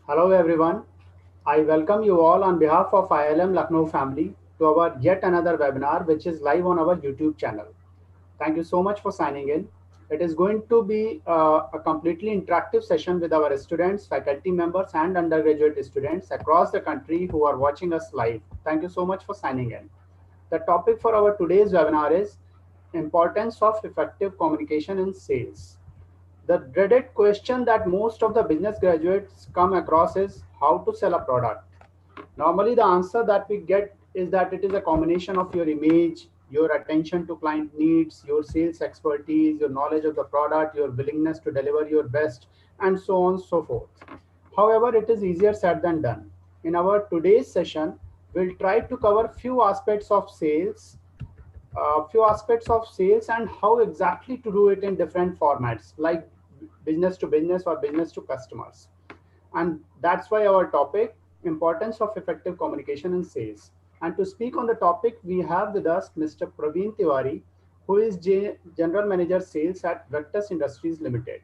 Hello everyone. I welcome you all on behalf of ILM Lucknow family to our yet another webinar which is live on our YouTube channel. Thank you so much for signing in. It is going to be a completely interactive session with our students, faculty members and undergraduate students across the country who are watching us live. Thank you so much for signing in. The topic for our today's webinar is importance of effective communication in sales. The dreaded question that most of the business graduates come across is how to sell a product. Normally, the answer that we get is that it is a combination of your image, your attention to client needs, your sales expertise, your knowledge of the product, your willingness to deliver your best, and so on and so forth. However, it is easier said than done. In our today's session, we'll try to cover few aspects of sales and how exactly to do it in different formats like business to business or business to customers. And that's why our topic, importance of effective communication in sales. And to speak on the topic, we have with us Mr. Praveen Tiwari, who is General Manager Sales at Vectus Industries Limited.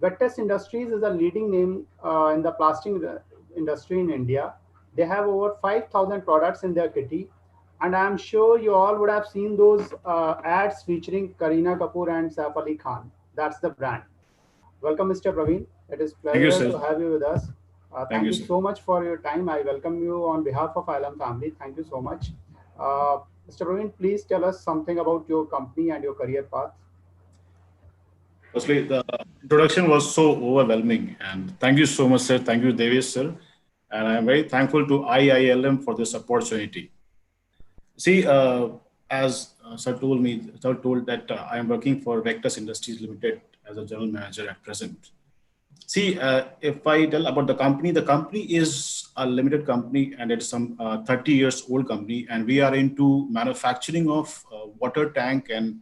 Vectus Industries is a leading name in the plastic industry in India. They have over 5,000 products in their kitty, and I am sure you all would have seen those ads featuring Kareena Kapoor and Saif Ali Khan. That's the brand. Welcome, Mr. Praveen. It is Thank you, pleasure sir. to have you with us. Thank Thank you, you sir. so much for your time. I welcome you on behalf of ILM family. Thank you so much. Mr. Praveen, please tell us something about your company and your career path. Firstly, the introduction was so overwhelming, and thank you so much, sir. Thank you, Devis, sir. And I'm very thankful to IILM for this opportunity. See, sir told that I am working for Vectus Industries Limited as a general manager at present. See, if I tell about the company is a limited company and it's some 30 years old company, and we are into manufacturing of water tank and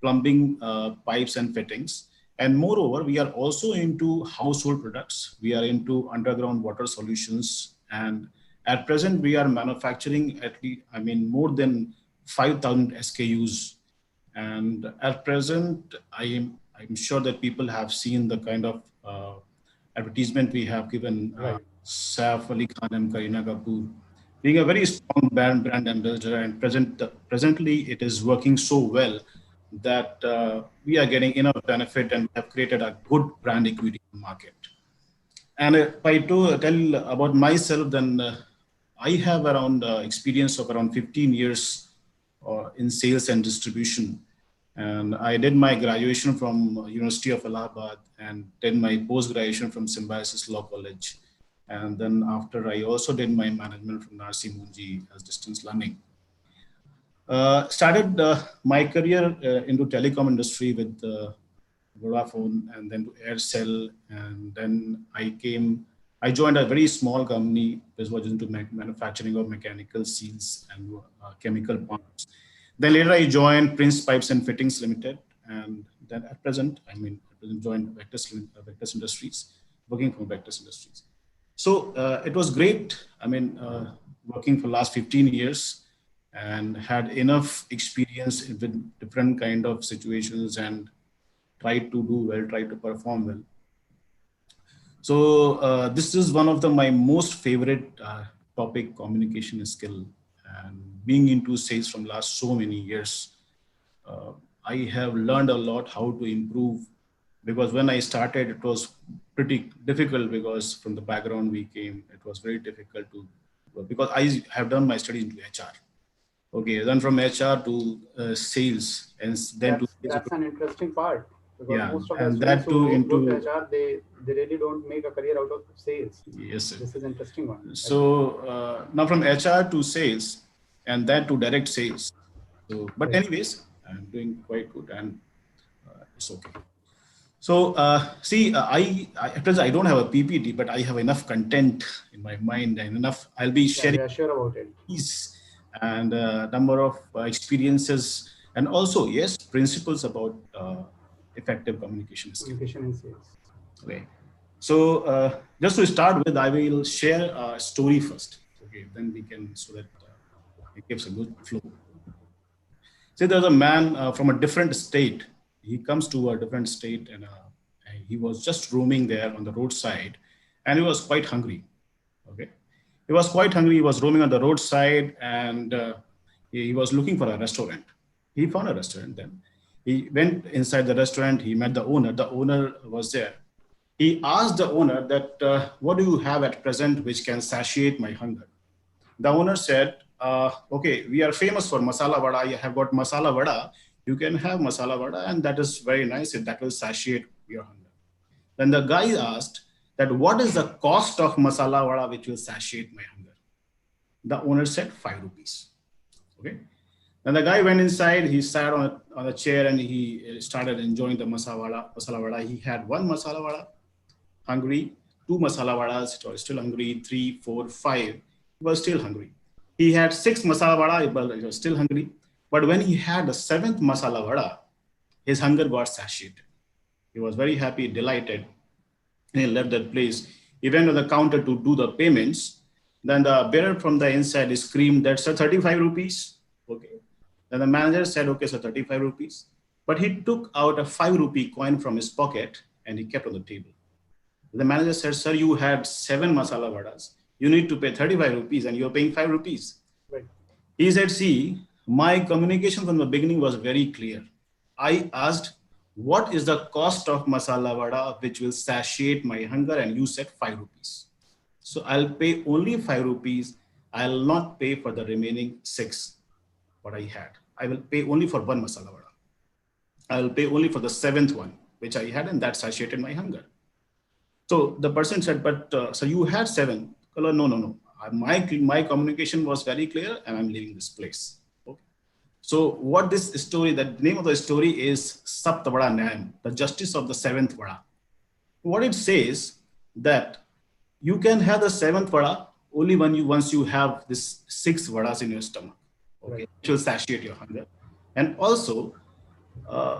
plumbing pipes and fittings. And moreover, we are also into household products. We are into underground water solutions. And at present, we are manufacturing at least, more than 5,000 SKUs. And at present, I'm sure that people have seen the kind of advertisement we have given Right. Saif Ali Khan and Kareena Kapoor, being a very strong brand ambassador, and presently it is working so well that we are getting enough benefit and have created a good brand equity in the market. And if I to tell about myself, then I have around experience of around 15 years in sales and distribution. And I did my graduation from University of Allahabad and did my post-graduation from Symbiosis Law College. And then after I also did my management from Narsi Munji as distance learning. Started my career into telecom industry with Vodafone and then to Aircel. And then I joined a very small company which was into manufacturing of mechanical seals and chemical pumps. Then later I joined Prince Pipes and Fittings Limited. And then at present joined Vectus Industries, working for Vectus Industries. So it was great. Working for last 15 years and had enough experience with different kind of situations and tried to do well, tried to perform well. So this is one of my most favorite topic, communication skill, and being into sales from last so many years. I have learned a lot how to improve, because when I started, it was pretty difficult because from the background we came, it was very difficult to, because I have done my studies into HR. Okay, then from HR to sales, and then to That's an interesting part because yeah, most of the and students that who too go to into HR, they really don't make a career out of sales. yes, sir. This is an interesting one. So now from HR to sales, and then to direct sales. So, but Right. anyways, I'm doing quite good, and it's okay. So at present I don't have a PPT, but I have enough content in my mind and enough. I'll be Yeah, we sharing are sure about it. these and number of experiences, and also yes, principles about effective communication skill. Communication in sales. Okay. So just to start with, I will share a story first. Okay, then we can, so that it gives a good flow. Say there's a man from a different state. He comes to a different state, and he was just roaming there on the roadside, and he was quite hungry. Okay, he was quite hungry. He was roaming on the roadside, and he was looking for a restaurant. He found a restaurant. Then he went inside the restaurant. He met the owner. The owner was there. He asked the owner that, "What do you have at present which can satiate my hunger?" The owner said, "Okay, we are famous for masala vada. I have got masala vada. You can have masala vada, and that is very nice. If that will satiate your hunger." Then the guy asked that, "What is the cost of masala vada which will satiate my hunger?" The owner said, ₹5. Okay. Then the guy went inside. He sat on a chair and he started enjoying the masala vada. Masala vada. He had one masala vada, hungry. Two masala vadas, he was still hungry. Three, four, five, he was still hungry. He had six masala vada, he was still hungry. But when he had the seventh masala vada, his hunger got satiated. He was very happy, delighted, and he left that place. He went to the counter to do the payments. Then the bearer from the inside screamed, "That's a 35 rupees." Okay. Then the manager said, "Okay, so 35 rupees." But he took out a 5 rupee coin from his pocket and he kept on the table. The manager said, "Sir, you had seven masala vadas. You need to pay 35 rupees and you're paying 5 rupees. Right. He said, "See, my communication from the beginning was very clear. I asked, what is the cost of masala vada which will satiate my hunger? And you said 5 rupees. So I'll pay only 5 rupees. I'll not pay for the remaining six what I had. I will pay only for one masala vada. I will pay only for the seventh one, which I had, and that satiated my hunger." So the person said, "But so you had seven?" No, no, no. My communication was very clear, and I'm leaving this place. Okay. So what this story, the name of the story is Saptavada Nyayam, the justice of the seventh vada. What it says that you can have the seventh vada only once you have this six vadas in your stomach. Okay, Right. which will satiate your hunger, and also. Uh,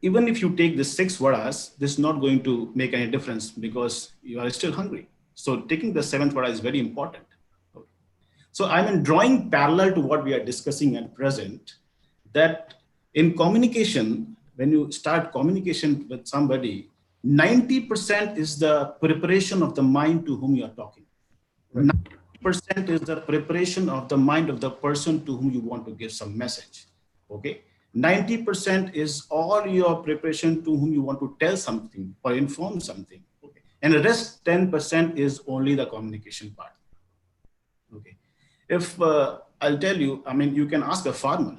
Even if you take the six vadas, this is not going to make any difference because you are still hungry. So taking the seventh vada is very important. Okay. So I'm drawing parallel to what we are discussing at present, that in communication, when you start communication with somebody, 90% is the preparation of the mind to whom you are talking. Right. 90% is the preparation of the mind of the person to whom you want to give some message. Okay. 90% is all your preparation to whom you want to tell something or inform something. Okay. And the rest 10% is only the communication part. Okay. If I'll tell you, I mean, you can ask a farmer.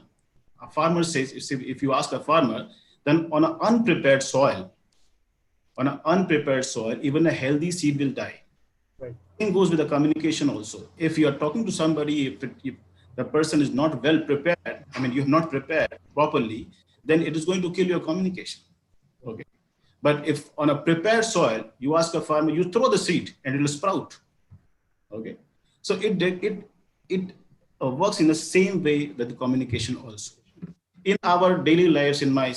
A farmer says, if you ask a farmer, then on an unprepared soil, even a healthy seed will die. Right. Same goes with the communication also. If you are talking to somebody, if the person is not well prepared, I mean, you have not prepared properly, then it is going to kill your communication. Okay. But if on a prepared soil, you ask a farmer, you throw the seed and it will sprout. Okay. So it works in the same way that the communication also. In our daily lives, in my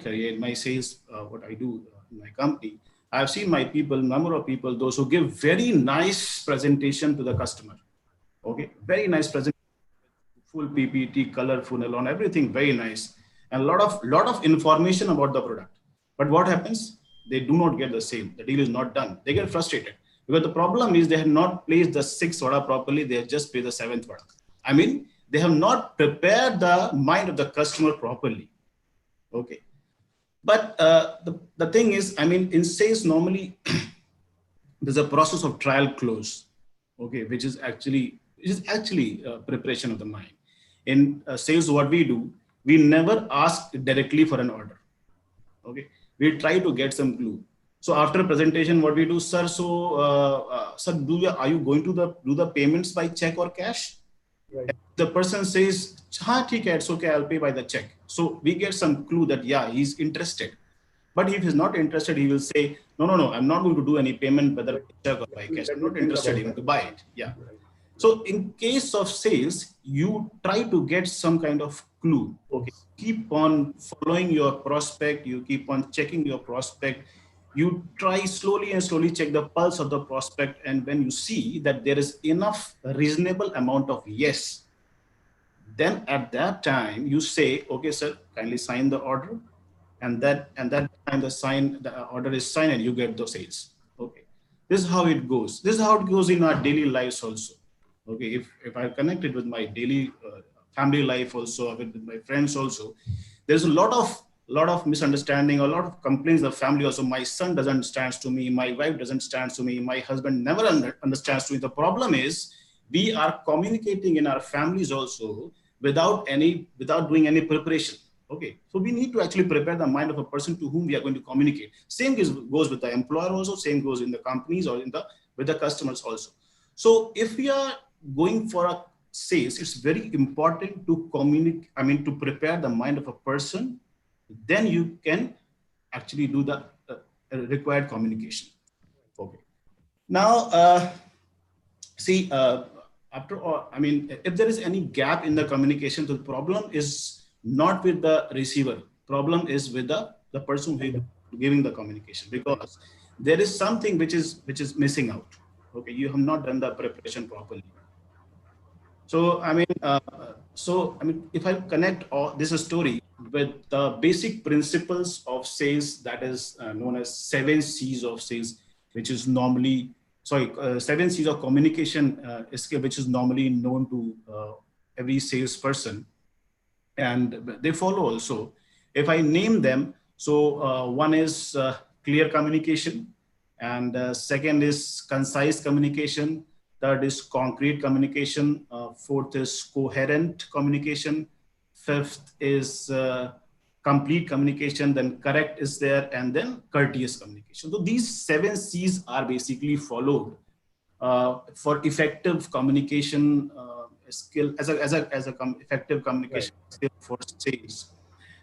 career, in my sales, what I do in my company, I've seen my people, number of people, those who give very nice presentation to the customer. Okay, very nice presentation, full PPT, colorful, alone, everything very nice, and lot of information about the product. But what happens? They do not get the sale. The deal is not done. They get frustrated because the problem is they have not placed the sixth order properly. They have just placed the seventh order. I mean, they have not prepared the mind of the customer properly. Okay. But the thing is, I mean, in sales, normally there's a process of trial close, okay, which is actually preparation of the mind. In sales, what we do, we never ask directly for an order. Okay, we try to get some clue. So after presentation, what we do, sir? So, sir, are you going to do the payments by check or cash? Right. The person says, "Ha, theek hai, it's okay, I'll pay by the check." So we get some clue that yeah, he's interested. But if he's not interested, he will say, "No, no, no, I'm not going to do any payment, whether by Right. check or by Let me cash. I'm let me not think interested about even that. to buy it." Yeah. Right. So in case of sales, you try to get some kind of clue. Okay. Yes. Keep on following your prospect. You keep on checking your prospect. You try slowly and slowly check the pulse of the prospect. And when you see that there is enough reasonable amount of yes, then at that time you say, "Okay, sir, kindly sign the order." And that time the order is signed and you get the sales. Okay. This is how it goes. This is how it goes in our daily lives also. Okay, if I connect it with my daily family life also, with my friends also, there's a lot of misunderstanding, a lot of complaints of family also. My son doesn't understand to me, my wife doesn't understand to me, my husband never understands to me. The problem is we are communicating in our families also without doing any preparation. Okay, so we need to actually prepare the mind of a person to whom we are going to communicate. Same goes with the employer also, same goes in the companies or with the customers also. So if we are going for a sales, it's very important to communicate, to prepare the mind of a person, then you can actually do the required communication. Okay. Now, see, after all, if there is any gap in the communication, the problem is not with the receiver. Problem is with the person who is giving the communication, because there is something which is missing out. Okay, you have not done the preparation properly. So if I connect all this story with the basic principles of sales, that is known as 7 C's of sales, which is normally 7 C's of communication skill, which is normally known to every salesperson, and they follow also. If I name them, so one is clear communication, and second is concise communication, third is concrete communication, fourth is coherent communication, fifth is complete communication, then correct is there, and then courteous communication. So these 7 C's are basically followed for effective communication skill, as a effective Right. communication skill for sales.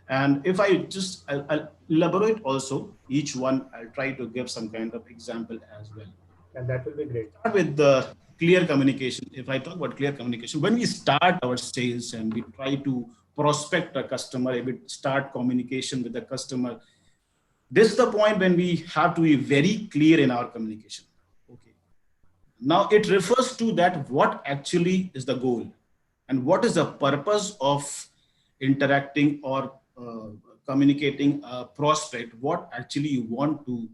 And if I'll elaborate also each one, I'll try to give some kind of example as well. And that will be great. Start with the clear communication. If I talk about clear communication, when we start our sales and we try to prospect a customer, if we start communication with the customer, this is the point when we have to be very clear in our communication. Okay. Now it refers to that what actually is the goal and what is the purpose of interacting or communicating a prospect, what actually you want to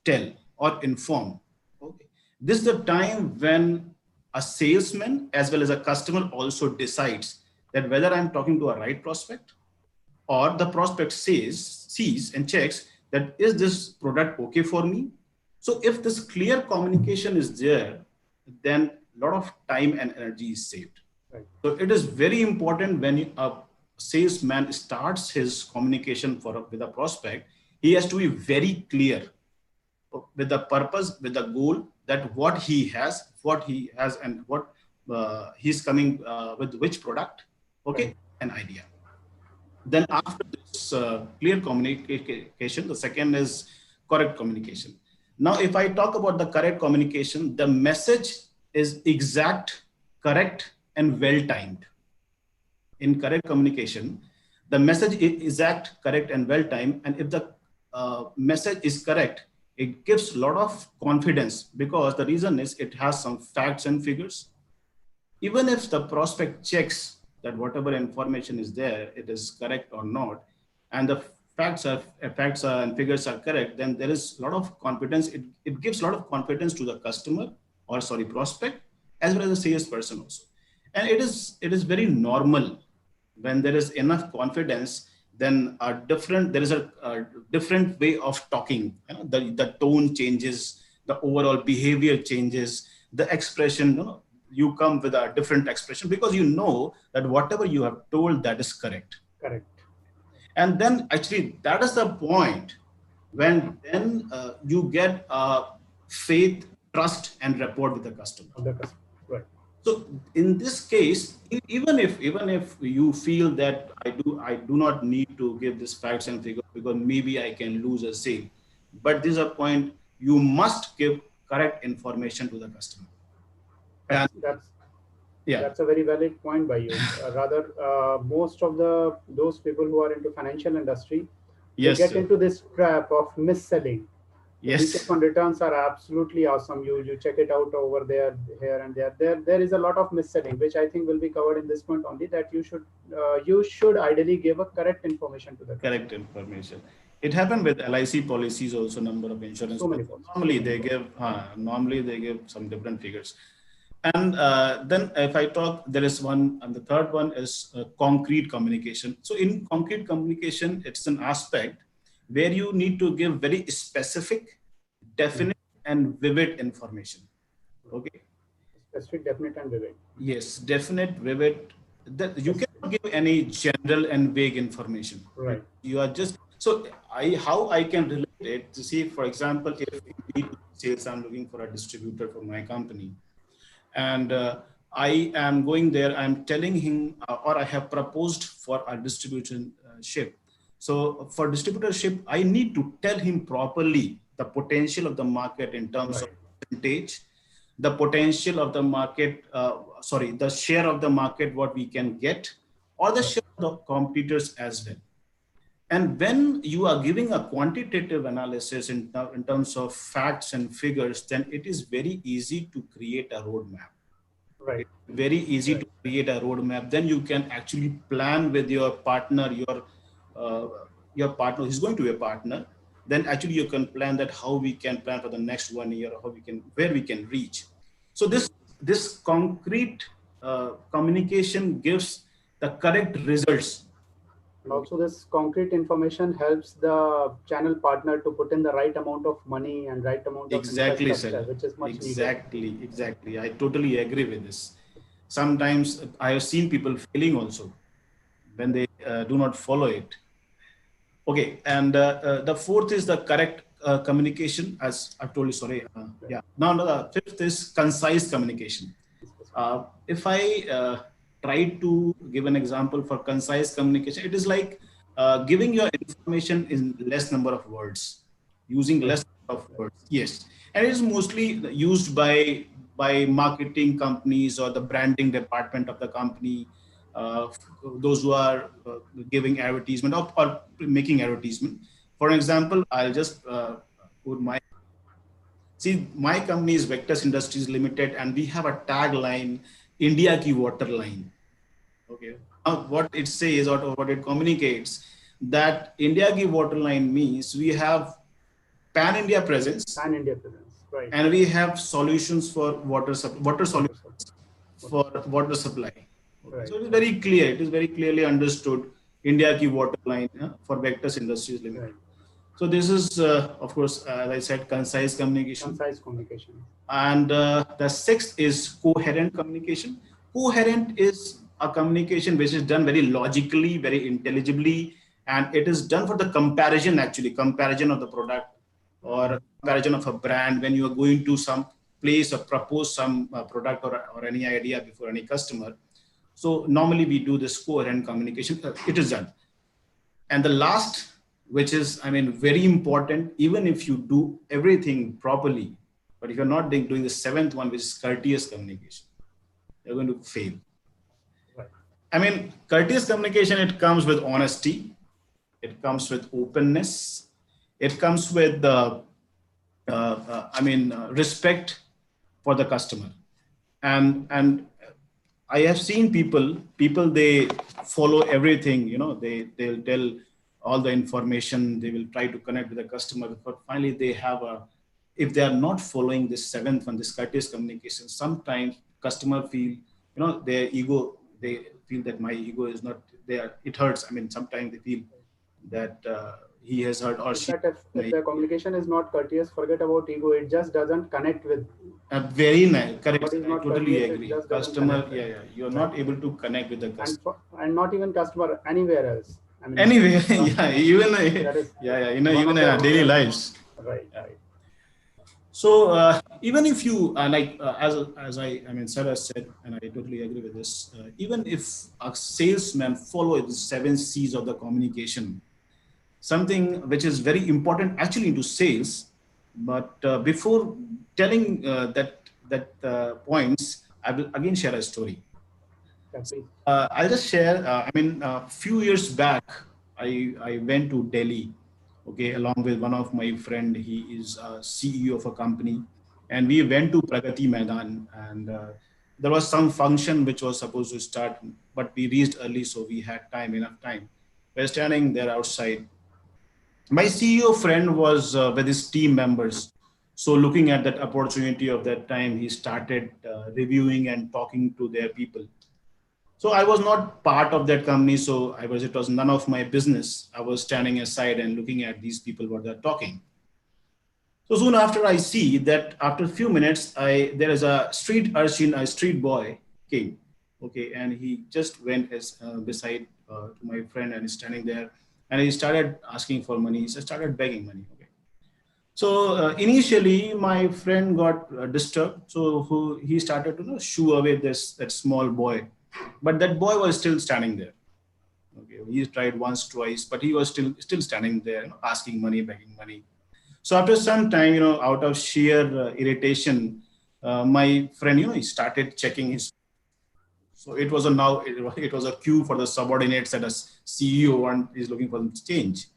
tell or inform. Okay. This is the time when a salesman as well as a customer also decides that whether I'm talking to a right prospect, or the prospect sees and checks that is this product okay for me. So if this clear communication is there, then a lot of time and energy is saved. Right. So it is very important when a salesman starts his communication with a prospect, he has to be very clear with the purpose, with the goal, that what he has and what he's coming with which product. Right. Okay, an idea. Then after this clear communication, the second is correct communication. Now, if I talk about the correct communication, the message is exact, correct, and well timed. In correct communication, the message is exact, correct, and well timed. And if the message is correct, it gives a lot of confidence, because the reason is it has some facts and figures. Even if the prospect checks that whatever information is there, it is correct or not, and the facts are and figures are correct, then there is a lot of confidence. It gives a lot of confidence to the customer, or sorry, prospect, as well as the salesperson also. And it is very normal when there is enough confidence, then there is a different way of talking. The tone changes, the overall behavior changes, the expression, you come with a different expression, because you know that whatever you have told, that is correct. Correct. And then actually that is the point when then you get faith, trust, and rapport with the customer. Of the customer. Right. So in this case, even if you feel that I do not need to give this facts and figures because maybe I can lose a sale, but this is a point, you must give correct information to the customer. And That's yeah, That's a very valid point by you. Rather, most of those people who are into financial industry, they yes, get sir. into this trap of mis-selling. The mutual Yes, fund returns are absolutely awesome. You check it out over there, here and there. There is a lot of mis-selling, which I think will be covered in this point only. That you should ideally give a correct information to the correct customer. information. It happened with LIC policies also, number of insurance. So many folks, so Normally many they folks. give, normally they give some different figures. And then if I talk, there is one, and the third one is concrete communication. So in concrete communication, it's an aspect where you need to give very specific, Mhm. definite, and vivid information. Okay. Specific, definite, and vivid. Yes, definite, vivid. That you cannot Specific. give any general and vague information. Right. You are just so how I can relate it to see, for example, if in B2B sales I'm looking for a distributor for my company, and I am going there, I'm telling him, or I have proposed for a distribution ship. So for distributorship, I need to tell him properly the potential of the market in terms of Right. percentage, the potential of the market, the share of the market, what we can get, or the Right. share of the competitors as well. And when you are giving a quantitative analysis in terms of facts and figures, then it is very easy to create a roadmap. Okay, Right. very easy to Right. create a roadmap. Then you can actually plan with your partner, uh, your partner is going to be a partner. Then actually you can plan that how we can plan for the next 1 year, how we can where we can reach. So this concrete communication gives the correct results. And Okay. also, this concrete information helps the channel partner to put in the right amount of money and right amount of Exactly, infrastructure, sir. which is much needed. Exactly, exactly. I totally agree with this. Sometimes I have seen people failing also when they do not follow it. Okay, and the fourth is the correct communication, as I've told you. Sorry, Right. yeah. Now the fifth is concise communication. If I try to give an example for concise communication, it is like giving your information in less number of words, using Right. less number of Right. words. Yes, and it is mostly used by marketing companies or the branding department of the company. Those who are giving advertisement or making advertisement. For example, I'll just put my see, my company is Vectus Industries Limited, and we have a tagline, India ki water line. Okay. Now, what it says or what it communicates, that India ki water line means we have pan India presence, Pan India presence. Right. and we have solutions for water Water solutions supply. Water for supply. water supply. Okay. Right. So it is Right. very clear. It is very clearly understood. India ki water line for Vectus Industries Right. Limited. So this is, of course, as I said, concise communication. Concise communication. And the sixth is coherent communication. Coherent is a communication which is done very logically, very intelligibly, and it is done for the comparison, actually, comparison of the product or comparison of a brand when you are going to some place or propose some product or any idea before any customer. So normally we do this coherent communication. It is done. And the last, which is, I mean, very important, even if you do everything properly, but if you're not doing the seventh one, which is courteous communication, you're going to fail. Right. I mean, courteous communication, it comes with honesty, it comes with openness, it comes with respect for the customer. And I have seen people they follow everything, they'll tell all the information, they will try to connect with the customer, but finally they have a, if they are not following this seventh one, this courteous communication, sometimes customer feel, their ego, they feel that my ego is not there. It hurts. I mean, sometimes they feel that he has hurt or In she fact, my if the communication is not courteous, forget about ego. It just doesn't connect with. very nice, If correct, somebody sir. is I not totally courteous, it agree. just doesn't Customer, connect with. yeah, yeah, you're Right. not able to connect with the And customer. and not even customer anywhere else. I mean, Anyway, uh, yeah, even that is yeah, yeah, one even of in our daily the lives. right. Yeah. Right. So even if you as I mean, Sarah said, and I totally agree with this. Even if a salesman follow the seven C's of the communication, something which is very important actually into sales. But before telling that points, I will again share a story. Yeah, please. I'll just share. I mean, a few years back, I went to Delhi, okay, along with one of my friend. He is a CEO of a company, and we went to Pragati Maidan, and there was some function which was supposed to start, but we reached early, so we had enough time. We're standing there outside, My CEO friend was with his team members. So looking at that opportunity of that time, he started reviewing and talking to their people. So I was not part of that company. So it was none of my business. I was standing aside and looking at these people what they're talking. So soon after, I see that after a few minutes, there is a street urchin, a street boy came, okay, and he just went as beside to my friend and is standing there, and he started asking for money. He started begging money. Okay, so initially my friend got disturbed, so he started to shoo away this that small boy, but that boy was still standing there. Okay, he tried once, twice, but he was still standing there, asking money, begging money. So after some time, out of sheer irritation, my friend, he started checking his. So it was a now it was a cue for the subordinates that a CEO and is looking for some change.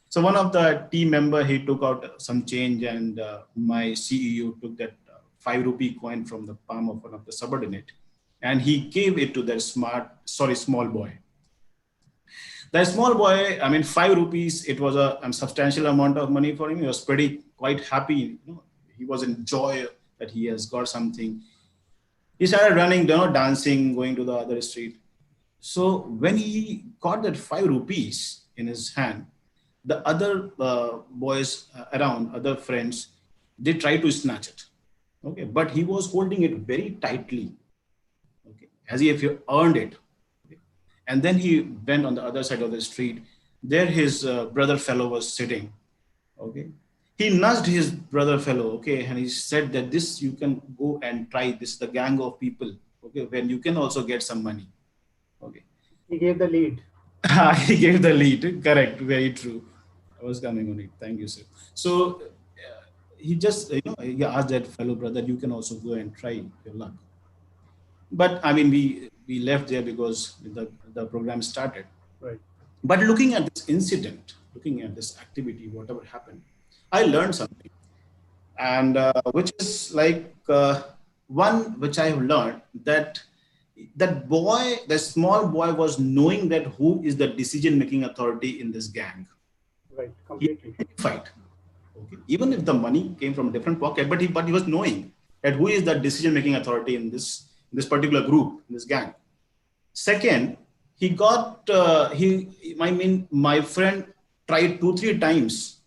So one of the team member, he took out some change, and my CEO took that 5 rupee coin from the palm of one of the subordinate, and he gave it to that small boy. The small boy, I mean, 5 rupees, it was a substantial amount of money for him. He was pretty quite happy. He was in joy that he has got something. He started running, dancing, going to the other street. So when he got that 5 rupees in his hand, the other boys around, other friends, they tried to snatch it. Okay, but he was holding it very tightly, okay, as if he earned it. Okay. And then he went on the other side of the street. There, his brother fellow was sitting. Okay, he nudged his brother fellow. Okay, and he said that this you can go and try this. The gang of people. Okay, when you can also get some money. Okay, He gave the lead. he gave the lead. Correct. Very true. I was coming on it. Thank you, sir. So he just he asked that fellow brother, you can also go and try your luck. But I mean, we left there because the program started. Right. But looking at this incident, looking at this activity, whatever happened, I learned something, and which is like one which I have learned that the small boy was knowing that who is the decision-making authority in this gang. Right. He Completely. identified, okay, even if the money came from a different pocket, but he was knowing that who is the decision-making authority in this particular group, in this gang. Second, he got I mean, my friend tried 2 3 times,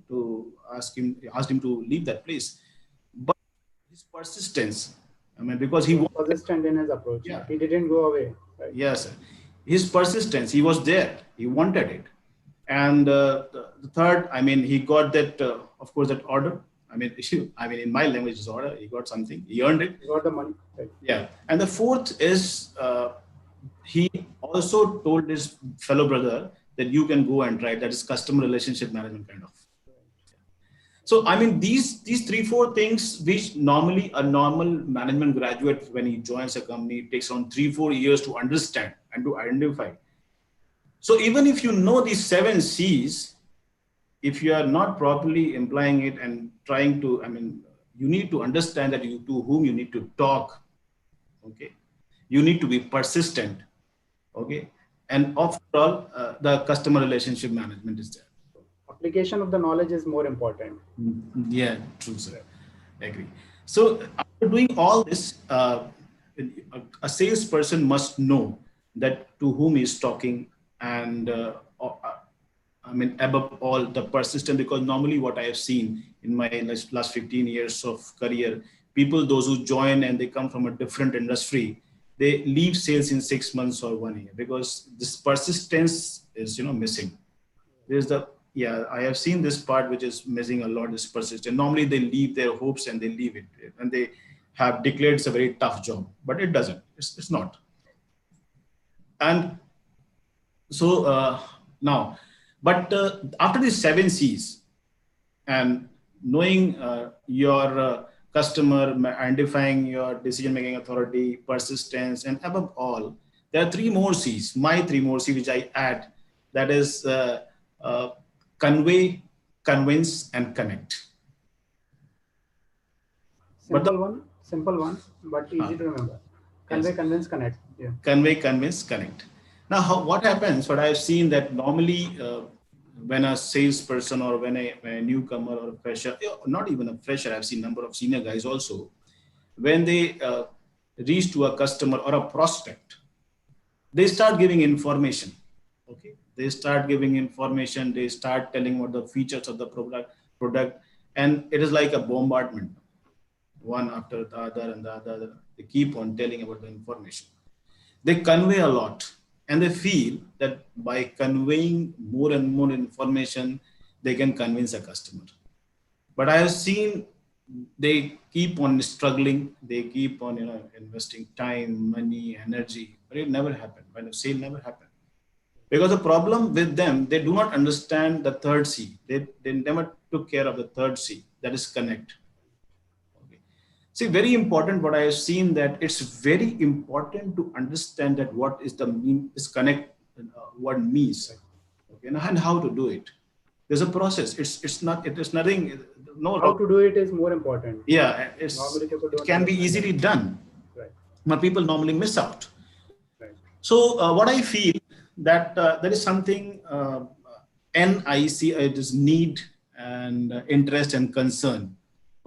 to asked him to leave that place, but his persistence. I mean, because He he was wanted, persistent in his approach. yeah, He didn't go away. Right. yes, his persistence. He was there. He wanted it, and the third, I mean, he got that, of course, that order. I mean, I mean, in my language, is order. He got something. He earned it. He got the money. Right. Yeah. And the fourth is he also told his fellow brother that you can go and try. That is customer relationship management kind of. So I mean, these 3 4 things which normally a normal management graduate when he joins a company it takes around 3 4 years to understand and to identify. So even if you know these 7 C's, if you are not properly implying it and trying to, I mean, you need to understand that you to whom you need to talk. Okay, you need to be persistent. Okay, and overall the customer relationship management is there. Application of the knowledge is more important. Yeah, true, sir. Agree. So after doing all this, a salesperson must know that to whom he's talking, and I mean, above all, the persistent, because normally what I have seen in my last 15 years of career, people, those who join and they come from a different industry, they leave sales in 6 months or 1 year because this persistence is, missing. There's the, yeah, I have seen this part which is missing a lot, is persistent. Normally they leave their hopes and they leave it, and they have declared it's a very tough job, but it doesn't. It's not. And so now, but after these 7 C's and knowing your customer, identifying your decision-making authority, persistence, and above all, there are 3 more C's, my 3 more C's, which I add, that is uh, convey, convince, and connect. But Simple one, but easy to remember. yes, Convey, convince, connect. Yeah. convey, convince, connect. Now, what happens? What I've seen that normally when a salesperson or when a newcomer or a fresher, not even a fresher, I've seen number of senior guys also, when they reach to a customer or a prospect, they start giving information. Okay, they start giving information. They start telling what the features of the product, and it is like a bombardment, one after the other and the other. They keep on telling about the information. They convey a lot, and they feel that by conveying more and more information, they can convince a customer. But I have seen they keep on struggling. They keep on, investing time, money, energy, but it never happened. When a sale never happened, because the problem with them, they do not understand the third C. They never took care of the third C, that is connect. Okay. See, very important. What I have seen, that it's very important to understand that what is the mean is connect, what means, okay, and how to do it. There's a process. It is nothing. No How rock. to do it is more important. Yeah, Normally people it don't can be understand easily that. done, Right. but people normally miss out. Right. So what I feel, that there is something, NIC, it is need and interest and concern.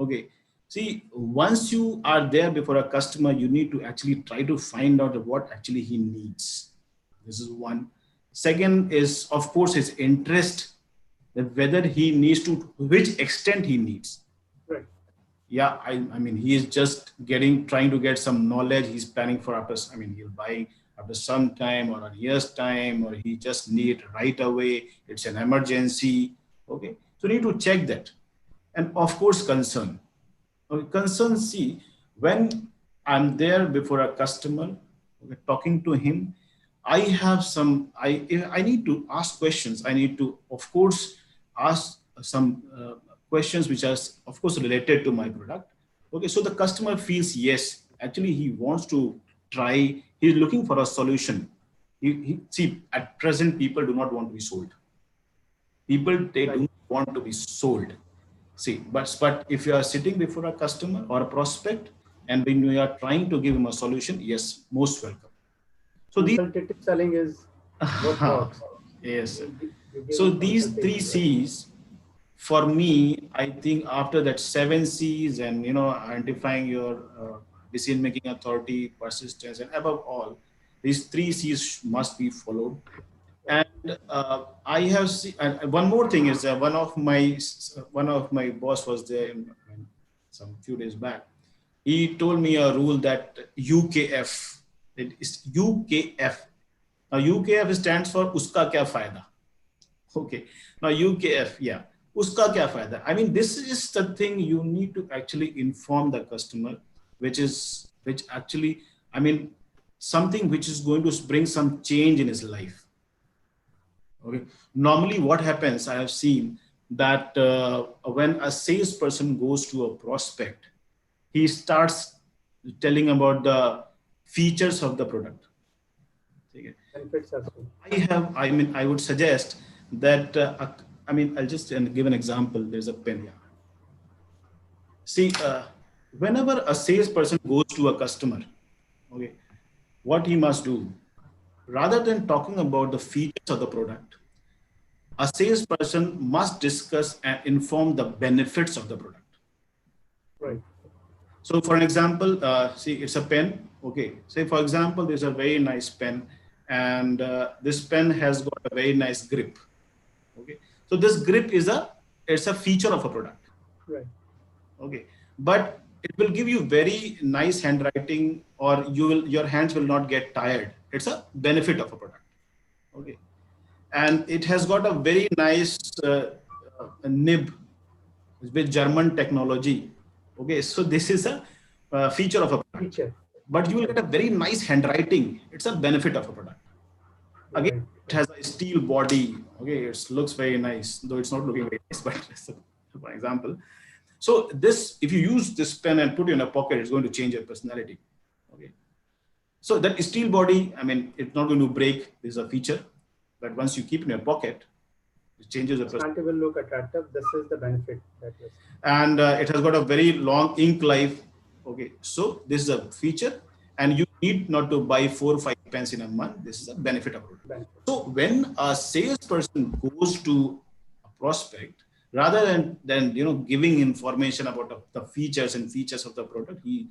Okay. See, once you are there before a customer, you need to actually try to find out what actually he needs. This is one. Second is, of course, his interest, that whether he needs to which extent he needs. Right. Yeah, I mean, he is just trying to get some knowledge. He's planning for after, I mean, he'll buy after some time or a year's time, or he just need right away. It's an emergency. Okay. So you need to check that. And of course, concern. Okay, concern, see, when I'm there before a customer, okay, talking to him, I have some, I need to ask questions. I need to, of course, ask some questions which are, of course, related to my product. Okay, so the customer feels, yes, actually he wants to try, he's looking for a solution. See, at present, people do not want to be sold. People, they Right. do want to be sold. See, but if you are sitting before a customer or a prospect, and when you are trying to give him a solution, yes, most welcome. So these, Consultative selling is what works. yes. You give So him these three consultation, right? C's, for me, I think after that seven C's, and identifying your decision making authority, persistence, and above all, these three C's must be followed. Right. And I have seen, and one more thing is, one of my boss was there some few days back. He told me a rule, that UKF. It is UKF. Now UKF stands for uska kya fayda. Okay. Now UKF, yeah. Uska kya fayda. I mean, this is the thing you need to actually inform the customer, which actually, I mean, something which is going to bring some change in his life. Okay. Normally, what happens, I have seen that when a salesperson goes to a prospect, he starts telling about the features of the product. Okay. Benefits as well. I would suggest that, I mean, I'll just give an example. There's a pen here. See, whenever a salesperson goes to a customer, okay, what he must do, rather than talking about the features of the product, a salesperson must discuss and inform the benefits of the product. Right. So, for an example, see, it's a pen. Okay. Say, for example, there's a very nice pen, and this pen has got a very nice grip. Okay. So, this grip it's a feature of a product. Right. Okay. But it will give you very nice handwriting, or your hands will not get tired. It's a benefit of a product. Okay. And it has got a very nice nib with German technology. Okay, so this is a feature of a product, Feature. but you will Right. get a very nice handwriting. It's a benefit of a product. Again, Right. it has a steel body. Okay, it looks very nice, though it's not looking very nice, but for example. So this, if you use this pen and put it in a pocket, it's going to change your personality. Okay. So that steel body, I mean, it's not going to break. This is a feature, but once you keep it in your pocket, it changes the personality. Personality will look attractive. This is the benefit that is. And it has got a very long ink life. Okay, so this is a feature, and you need not to buy 4 or 5 pence in a month. This is a benefit of product. benefit. So when a salesperson goes to a prospect, rather than giving information about the features of the product, he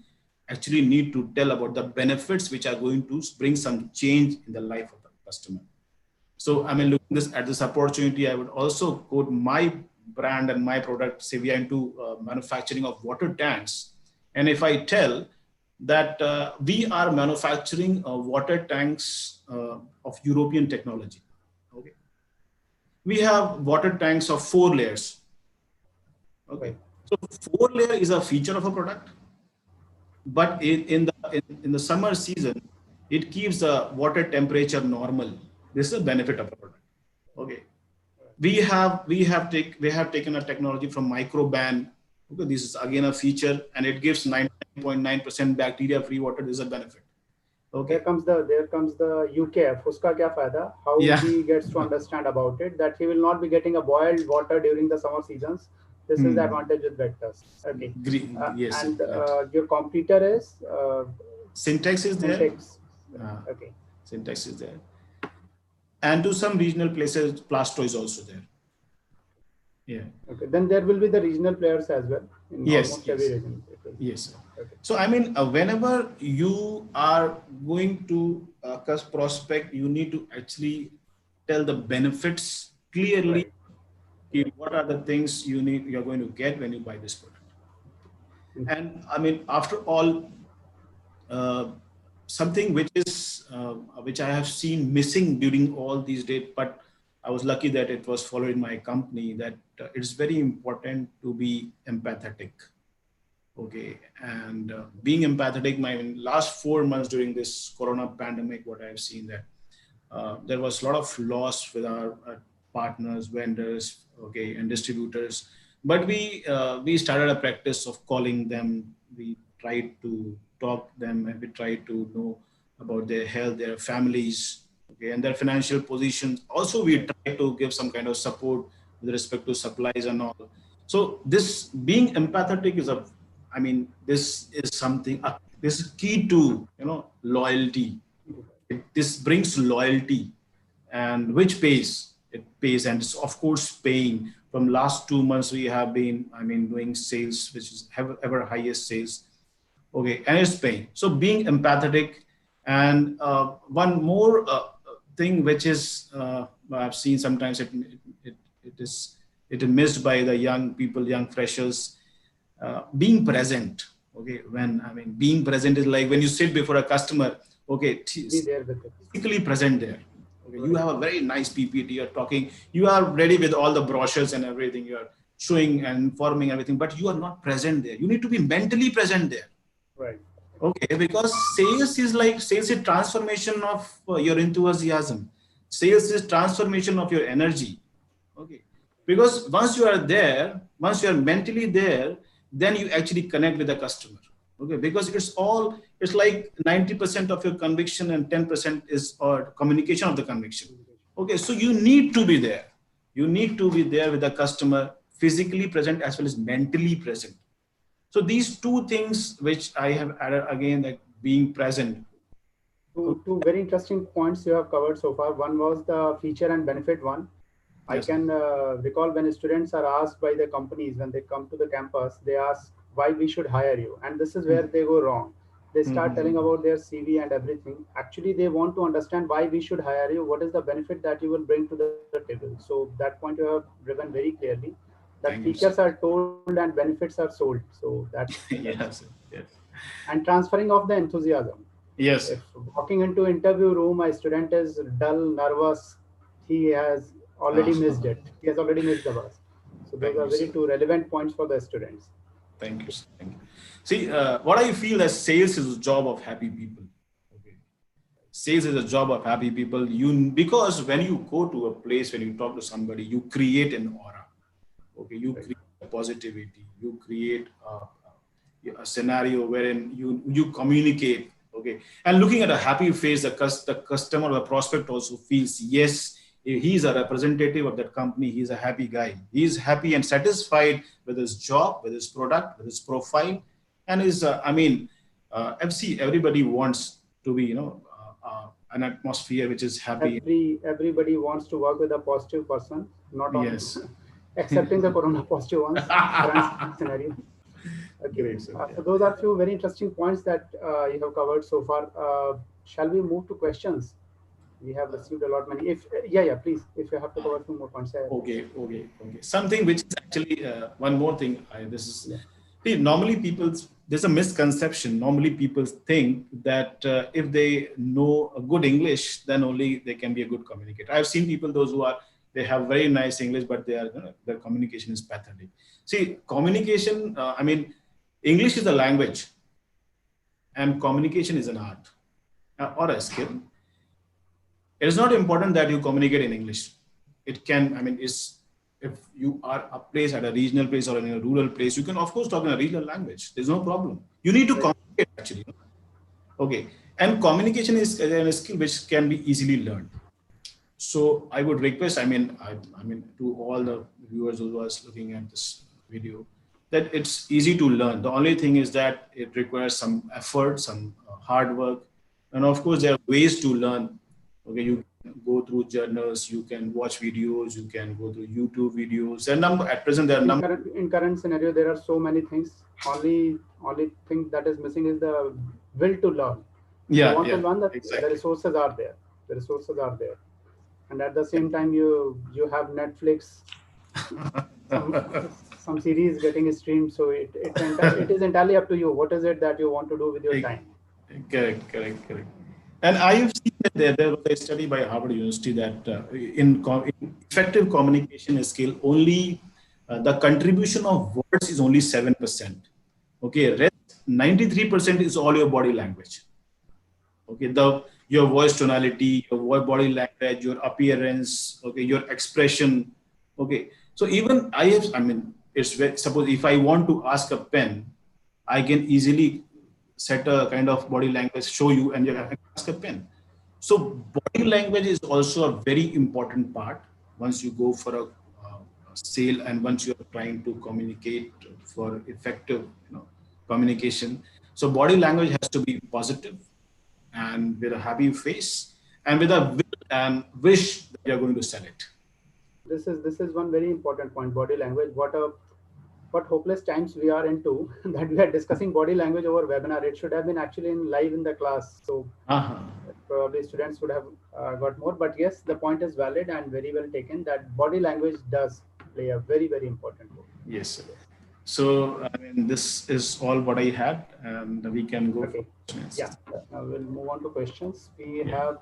actually need to tell about the benefits which are going to bring some change in the life of the customer. So I mean, looking this at this opportunity, I would also quote my brand and my product. Say we are into manufacturing of water tanks, and if I tell that we are manufacturing water tanks of European technology, okay, we have water tanks of 4 layers. Okay, Right. so 4 layer is a feature of a product, but in the summer season, it keeps the water temperature normal. This is a benefit of a product. Okay, we have taken a technology from microban. Okay, this is again a feature, and it gives 99.9% bacteria free water. This is a benefit. There Okay, comes the UKF. Uska kya fayda? How yeah. he gets to understand about it, that he will not be getting a boiled water during the summer seasons. This is the Hmm. advantage with Vectus. Okay. Yes, And right. your competitor is Syntax is there. Syntax. uh, Okay. Syntax is there, and to some regional places Plasto is also there. Yeah. Okay. Then there will be the regional players as well in Yes, almost every yes. region. It will. Yes. Okay. So, I mean, whenever you are going to prospect, you need to actually tell the benefits clearly. Right. Okay, what are the things you're going to get when you buy this product? And I mean, after all, uh, something which I have seen missing during all these days, but I was lucky that it was followed in my company, that it's very important to be empathetic. Okay, and being empathetic, my last 4 months during this corona pandemic, what I've seen that there was a lot of loss with our partners, vendors, okay, and distributors. But we started a practice of calling them. We tried to talk them, and we tried to know about their health, their families, okay, and their financial positions. Also, we Right. tried to give some kind of support with respect to supplies and all. So this being empathetic is I mean, this is something. This is key to loyalty. This brings loyalty, and which pays. It pays, and it's of course paying. From last 2 months, we have been, I mean, doing sales, which is ever highest sales. Okay, and it's paying. So being empathetic, and one more thing which is I've seen sometimes it, it is it is missed by the young people, young freshers, being present. Okay, when I mean being present is like when you sit before a customer. Okay, Be there with it. physically present there. Okay, you Right. have a very nice PPT. You're talking. You are ready with all the brochures and everything. You are showing and informing everything, but you are not present there. You need to be mentally present there. Right. Okay, because sales is transformation of your enthusiasm. Sales is transformation of your energy. Okay, because once you are mentally there, then you actually connect with the customer. Okay, because it's like 90% of your conviction and 10% is or communication of the conviction. Okay, so you need to be there. You need to be there with the customer, physically present as well as mentally present. So these two things which I have added again, like being present. Two very interesting points you have covered so far. One was the feature and benefit one. I Yes. can recall when students are asked by the companies when they come to the campus, they ask why we should hire you, and this is where they go wrong. They start telling about their CV and everything. Actually, they want to understand why we should hire you. What is the benefit that you will bring to the table? So that point you have driven very clearly. That Thank you, features sir. are told and benefits are sold. So that's Yes. Yes. and transferring of the enthusiasm. Yes. If walking into interview room, a student is dull, nervous, he has already Uh, missed it. He has already missed the bus. So those Thank are you, very sir. two relevant points for the students. Thank you, sir. Thank you. See, what I feel that sales is a job of happy people. Okay. Sales is a job of happy people. Because when you go to a place, when you talk to somebody, you create an aura. Okay, you Right. create a positivity. You create a scenario wherein you communicate. Okay, and looking at a happy face, the customer, the prospect also feels yes, he is a representative of that company. He's a happy guy. He is happy and satisfied with his job, with his product, with his profile, and his. I mean, FC. Everybody wants to be, an atmosphere which is happy. Everybody wants to work with a positive person, not on Yes. excepting the corona positive ones. Current scenario. Okay, Great, sir. so Yeah. those are few very interesting points that you have covered so far. Shall we move to questions? We have received a lot many. If yeah, please. If you have to cover few more points, yeah, please. Okay. Something which is actually one more thing. This is Yeah, see, normally people, there's a misconception. Normally people think that if they know a good English, then only they can be a good communicator. I've seen people, those who are, they have very nice English, but their communication is pathetic. See, communication. English is a language, and communication is an art or a skill. It is not important that you communicate in English. It can, is if you are a place at a regional place or in a rural place, you can of course talk in a regional language. There's no problem. You need to right. communicate actually. Okay, and communication is a skill which can be easily learned. So I would request, to all the viewers who are looking at this video, that it's easy to learn. The only thing is that it requires some effort, some hard work, and of course there are ways to learn. Okay, you can go through journals, you can watch videos, you can go through YouTube videos. And number at present there are number. In current scenario, there are so many things. Only thing that is missing is the will to learn. You Yeah, want to yeah, learn that the exactly. resources are there. The resources are there, and at the same time, you have Netflix, some some series getting streamed. So it is entirely up to you. What is it that you want to do with your Correct, time? correct. And I have seen that there was a study by Harvard University that in effective communication skill, only the contribution of words is only 7%. Okay, rest 93% is all your body language. Okay, your voice tonality, your body language, your appearance, okay, your expression. Okay, so even it's suppose if I want to ask a pen, I can easily set a kind of body language, show you, and you can ask a pen. So body language is also a very important part once you go for a sale and once you are trying to communicate for effective, communication. So body language has to be positive and with a happy face and with a will and wish that you're going to sell it. This is one very important point. Body language. What hopeless times we are into that we are discussing body language over webinar. It should have been actually in live in the class. So Uh-huh. probably students would have got more. But yes, the point is valid and very well taken. That body language does play a very important role. Yes. Yes. So, this is all what I had, and we can go for Okay. questions. Yeah. Now we'll move on to questions. We Yeah. have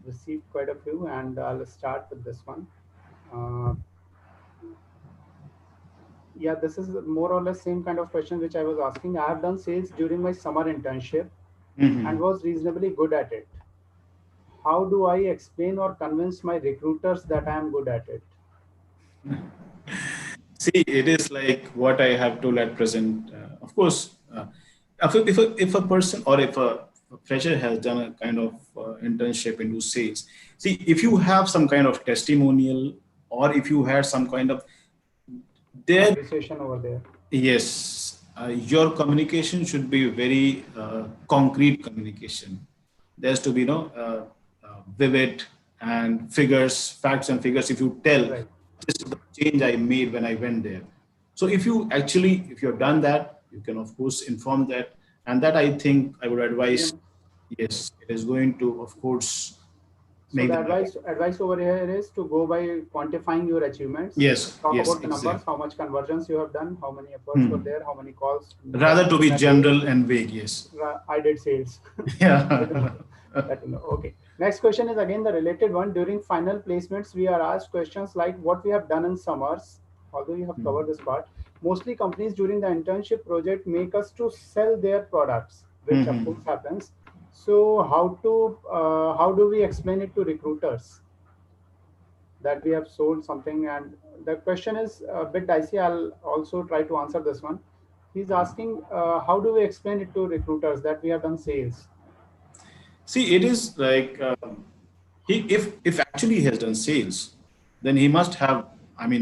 received quite a few, and I'll start with this one. Uh, yeah, this is more or less same kind of question which I was asking. I have done sales during my summer internship and Mhm. was reasonably good at it. How do I explain or convince my recruiters that I am good at it? See, it is like what I have told at present. Of course, if a person or if a fresher has done a kind of internship into sales, see, if you have some kind of testimonial or if you had some kind of there, Appreciation over there. yes, your communication should be very concrete communication. There's to be vivid and figures, facts and figures. If you tell Right. this is the change I made when I went there. So if you've done that, you can of course inform that, and that I think I would advise. Yeah. Yes, it is going to of course So make the them happy. advice over here is to go by quantifying your achievements. Talk Yes, about the numbers, exactly. how much conversions you have done, how many efforts were Hmm. there, how many calls were Rather to made be in a day. general and vague. Yes. I did sales. Yeah. That you know. Okay. Next question is again the related one. During final placements, we are asked questions like what we have done in summers. Although you have covered this part, mostly companies during the internship project make us to sell their products, which of Mhm. course happens. So how do we explain it to recruiters that we have sold something? And the question is a bit dicey. I'll also try to answer this one. He's asking how do we explain it to recruiters that we have done sales? See, it is like he if actually he has done sales, then he must have.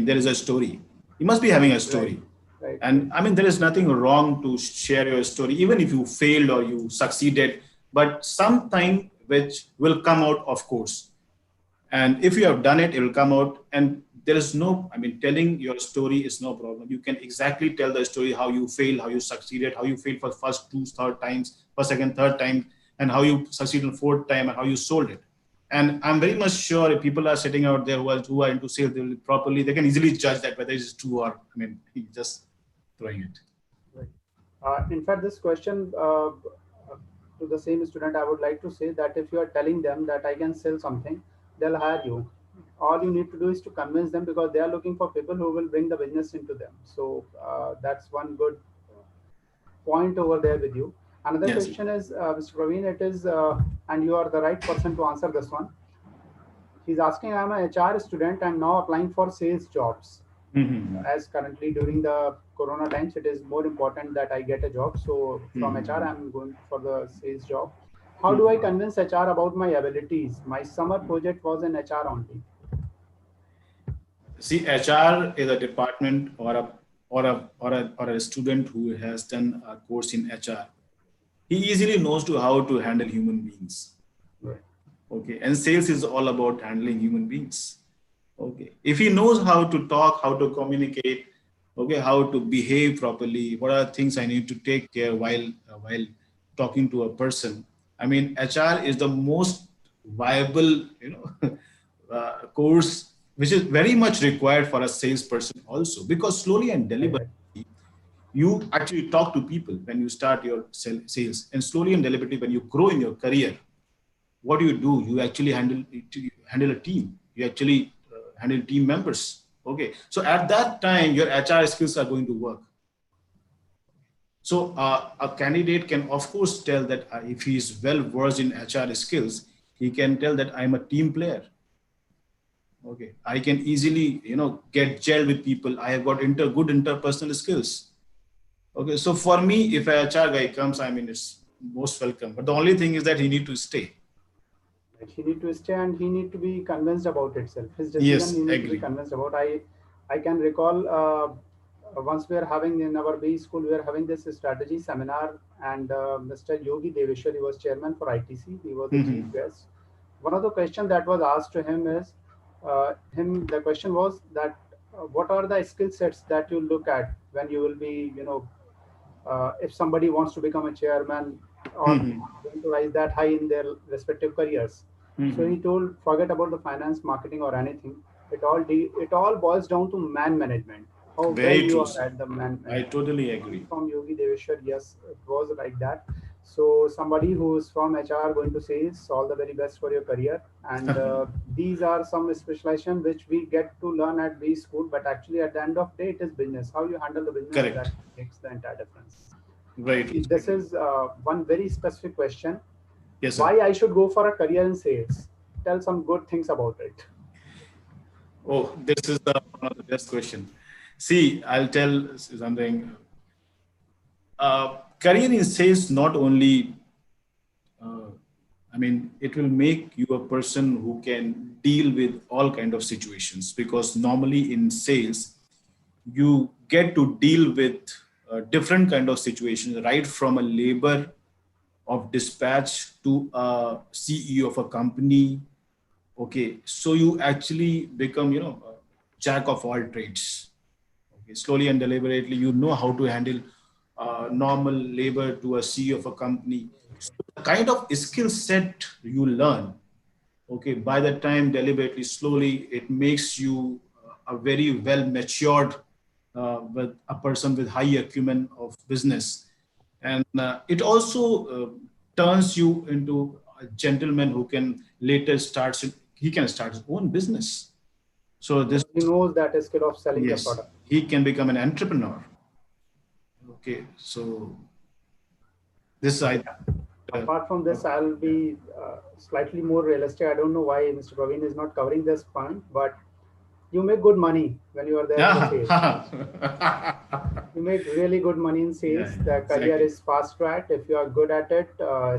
There is a story. He must be having a Right, story, right. and there is nothing wrong to share your story, even if you failed or you succeeded. but sometime which will come out, of course. And if you have done it, it will come out. And there is no, I mean, telling your story is no problem. You can exactly tell the story, how you failed, how you succeeded, how you failed for first two, third times, first, second, third time, and how you succeeded fourth time and how you sold it. And I'm very much sure if people are sitting out there who are into sales, they will properly, they can easily judge that whether it's true or, I mean, just throwing it. Right. In fact, this question to the same student, I would like to say that if you are telling them that I can sell something, they'll hire you. All you need to do is to convince them, because they are looking for people who will bring the business into them. So that's one good point over there with you. Another Yes. question is, Mr. Praveen, it is, and you are the right person to answer this one. He's asking, I'm an HR student and now applying for sales jobs. Mm-hmm. As currently during the corona times, it is more important that I get a job. So from HR, Mm-hmm. I'm going for the sales job. How do I Mm-hmm. convince HR about my abilities? My summer project was in HR only. See, HR is a department or a student who has done a course in HR. He easily knows to how to handle human beings. Right. Okay, and sales is all about handling human beings. Okay, if he knows how to talk, how to communicate, okay, how to behave properly, what are things I need to take care while talking to a person. I mean, HR is the most viable, course which is very much required for a salesperson also, because slowly and Right. deliberately Right. you actually talk to people when you start your sales, and slowly and deliberately when you grow in your career, what do? You actually handle a team. You actually handle team members. Okay, so at that time, your HR skills are going to work. So a candidate can, of course, tell that if he is well versed in HR skills, he can tell that I'm a team player. Okay, I can easily, get gel with people. I have got good interpersonal skills. Okay, so for me, if a HR guy comes, I mean, it's most welcome. But the only thing is that he need to stay. Like he need to stay and he need to be convinced about itself. His decision Yes, he need to be agree. convinced about. I can recall once we are having in our B school, we are having this strategy seminar, and Mr. Yogi Deveshwar, he was chairman for ITC. He was the chief Mm-hmm. guest. One of the questions that was asked to him is, the question was that what are the skill sets that you look at when you will be, if somebody wants to become a chairman or Mm-hmm. going to rise that high in their respective careers. So Mm-hmm. he told, forget about the finance, marketing, or anything. It all boils down to man management. How well Very you true, are sir. at the man I management. totally Coming agree. from Yogi Deveshwar, yes, it was like that. So somebody who is from HR going to sales, all the very best for your career. And these are some specialization which we get to learn at B school, but actually at the end of the day, it is business. How you handle the business that Correct. makes the entire difference. Very true. This Agree. is one very specific question. Yes, sir. Why I should go for a career in sales? Tell some good things about it. Oh, this is one of the best question. See, I'll tell something. Career in sales not only, uh, I mean, it will make you a person who can deal with all kind of situations, because normally in sales, you get to deal with different kind of situations, right from a labor of dispatch to a CEO of a company. Okay, so you actually become, a jack of all trades. Okay, slowly and deliberately, you know how to handle normal labor to a CEO of a company. So the kind of skill set you learn, okay, by the time deliberately, slowly, it makes you a very well matured, with a person with high acumen of business. And it also turns you into a gentleman who can later he can start his own business. So this, Because he knows that skill of selling the yes, product. he can become an entrepreneur. Okay, so this I, Yeah. uh, Apart from this, I'll be slightly more realistic. I don't know why Mr. Praveen is not covering this point, but you make good money when you are there in the yeah. sales. You make really good money in Yeah, sales. The career exactly. is fast track. If you are good at it,